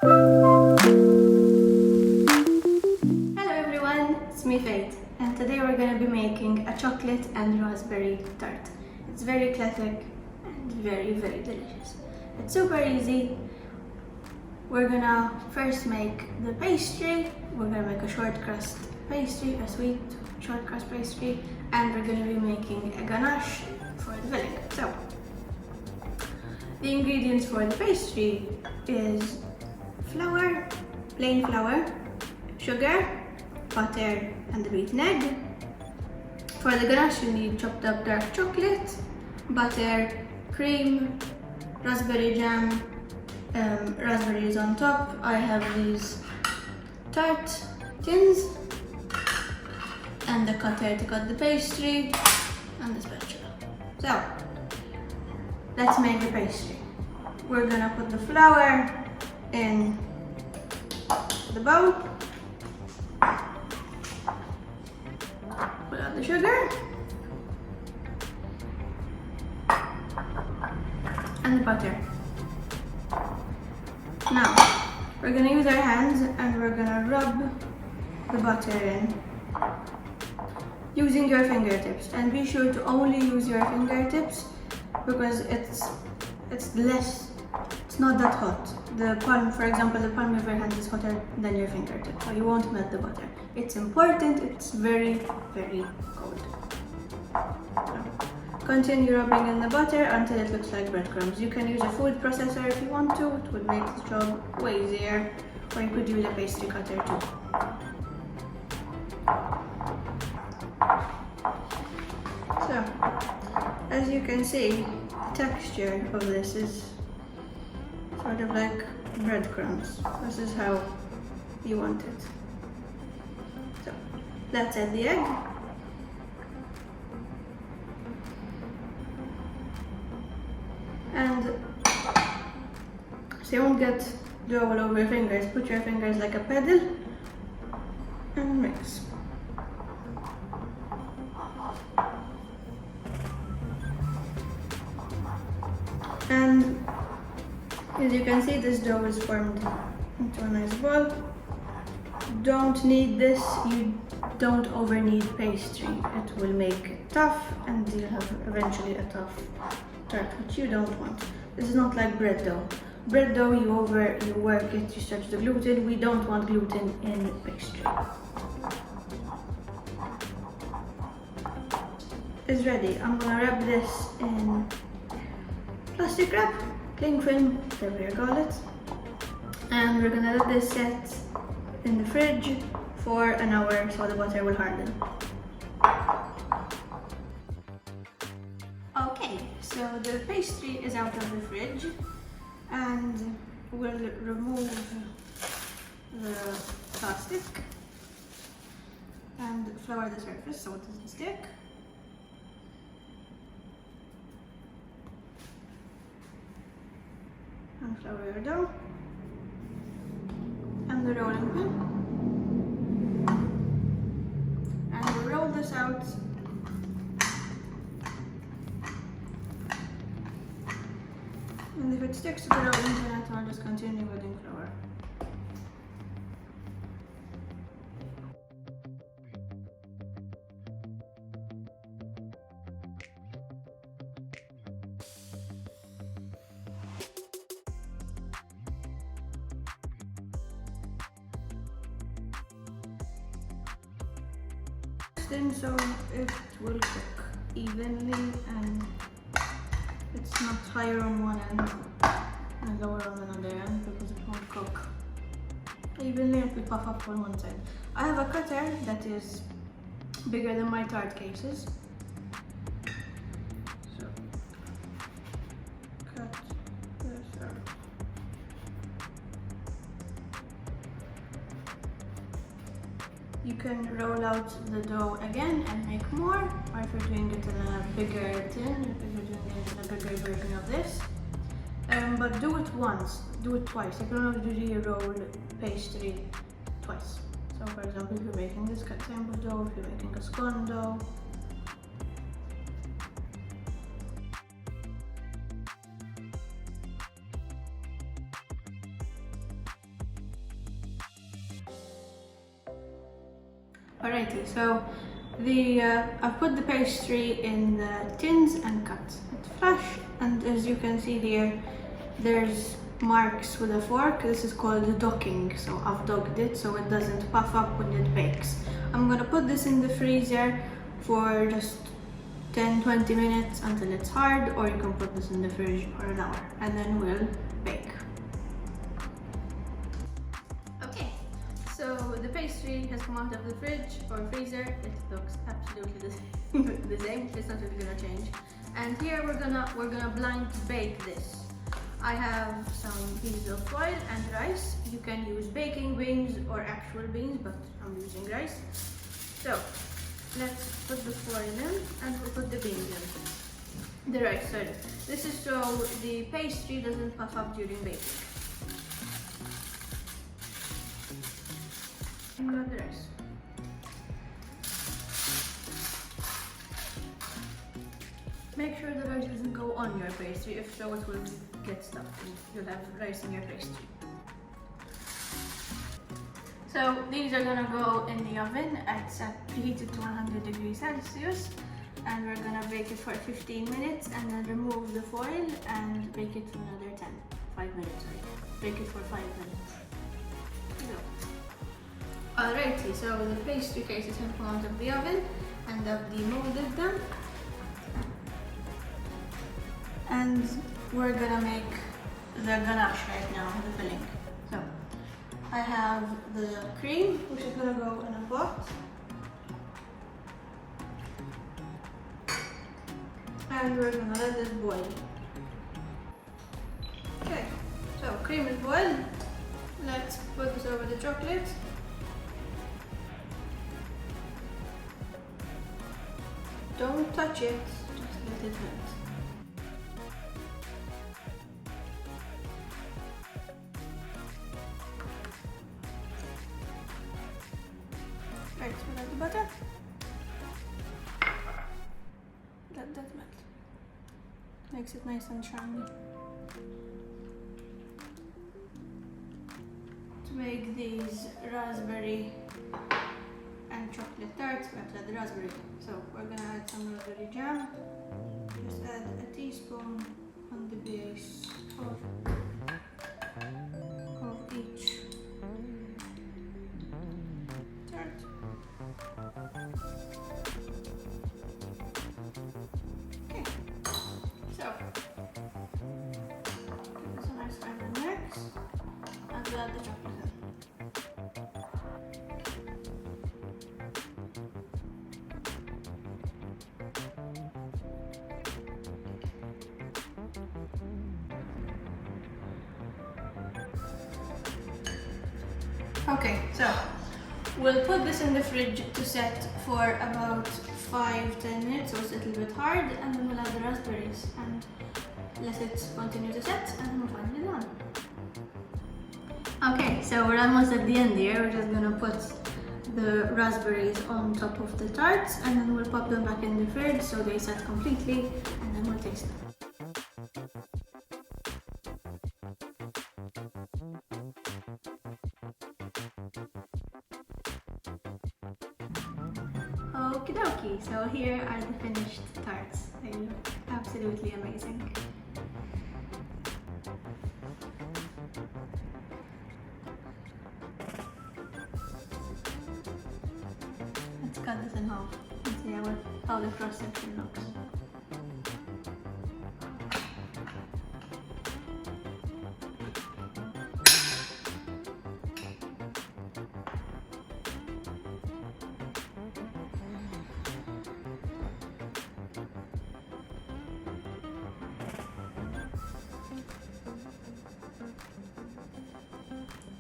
Hello everyone, it's me Faith, and today we're going to be making a chocolate and raspberry tart. It's very classic and very delicious. It's super easy. We're gonna first make the pastry. We're gonna make a short crust pastry, a sweet short crust pastry, and we're gonna be making a ganache for the filling. So, the ingredients for the pastry is flour, plain flour, sugar, butter, and the beaten egg. For the ganache, you need chopped up dark chocolate, butter, cream, raspberry jam, raspberries on top. I have these tart tins, and the cutter to cut the pastry, and the spatula. So, let's make the pastry. We're gonna put the flour in the bowl, put out the sugar, and the butter. Now, we're gonna use our hands and we're gonna rub the butter in using your fingertips, and be sure to only use your fingertips because it's not that hot. The palm, for example, the palm of your hand is hotter than your fingertip, so you won't melt the butter. It's important, it's very cold. Continue rubbing in the butter until it looks like breadcrumbs. You can use a food processor if you want to, it would make the job way easier, or you could use a pastry cutter too. So, as you can see, the texture of this is sort of like breadcrumbs. This is how you want it. So, let's add the egg. And so you won't get dough all over your fingers, put your fingers like a pedal and mix. And as you can see, this dough is formed into a nice ball. Don't knead this, you don't over knead pastry. It will make it tough and you'll have eventually a tough tart, which you don't want. This is not like bread dough. Bread dough, you work it, you stretch the gluten. We don't want gluten in pastry. It's ready. I'm gonna wrap this in plastic wrap, cling film, whatever you call it. And we're gonna let this set in the fridge for an hour so the butter will harden. Okay, so the pastry is out of the fridge, and we'll remove the plastic and flour the surface so it doesn't stick. And flour your dough and the rolling pin, and we'll roll this out and if it sticks to the rolling pin, I'll just continue adding flour. Then so it will cook evenly and it's not higher on one end and lower on another end because it won't cook evenly. It will puff up on one side. I have a cutter that is bigger than my tart cases. So cut this out. You can roll out the dough again and make more, or if you're doing it in a bigger tin, if you're doing it in a bigger version of this. But do it once, do it twice. You can only usually roll pastry twice. So for example, if you're making this type of dough, if you're making a scone dough, Alrighty, so I've put the pastry in the tins and cut. It's flush, and as you can see here, there's marks with a fork. This is called docking, so I've dogged it so it doesn't puff up when it bakes. I'm gonna put this in the freezer for just 10-20 minutes until it's hard, or you can put this in the fridge for an hour and then we'll bake. Okay, so the pastry has come out of the fridge or freezer. It looks absolutely the same. It's not really gonna change. And here we're gonna blind bake this. I have some pieces of foil and rice. You can use baking beans or actual beans, but I'm using rice. So let's put the foil in and we'll put the beans in. The rice, sorry. This is so the pastry doesn't puff up during baking. And got the rice. Make sure the rice doesn't go on your pastry, if so it will get stuck and you'll have rice in your pastry. So these are gonna go in the oven. It's preheated to 100 degrees Celsius, and we're gonna bake it for 15 minutes and then remove the foil and bake it for another 5 minutes. Bake it for 5 minutes. So. Alrighty, so the pastry cases have come out of the oven and I've demolded them. And we're gonna make the ganache right now, the filling. So I have the cream, which is gonna go in a pot. And we're gonna let this boil. Okay, so cream is boiled. Let's put this over the chocolate. Don't touch it, just let it melt. Right, we'll add the butter. Let that melt. Makes it nice and shiny. To make these raspberry and chocolate tarts, we have to add the raspberry. So we're gonna add some raspberry jam. Just add a teaspoon on the base of each tart. Okay, so give this a nice final mix and we'll add the chocolate in. Okay, so we'll put this in the fridge to set for about 5-10 minutes, so it's a little bit hard, and then we'll add the raspberries and let it continue to set, and then we'll finally done. Okay, so we're almost at the end here. We're just gonna put the raspberries on top of the tarts, and then we'll pop them back in the fridge so they set completely, and then we'll taste them. Okie dokie, so here are the finished tarts. They look absolutely amazing. Let's cut this in half and see how the cross section looks.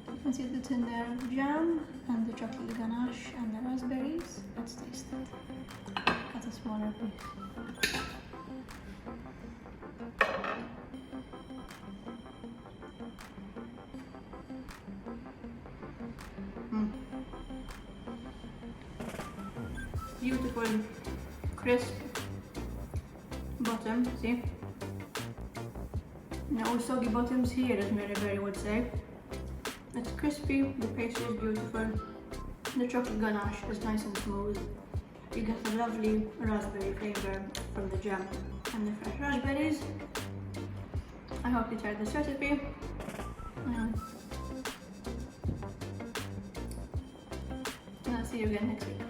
You can see the tin there of jam and the chocolate ganache and the raspberries. Let's taste it. Cut a smaller piece. Beautiful, crisp bottom, see? No soggy bottoms here, as Mary would say. It's crispy, the pastry is beautiful, The chocolate ganache is nice and smooth. You get a lovely raspberry flavor from the jam and the fresh raspberries. I hope you tried this recipe. And I'll see you again next week.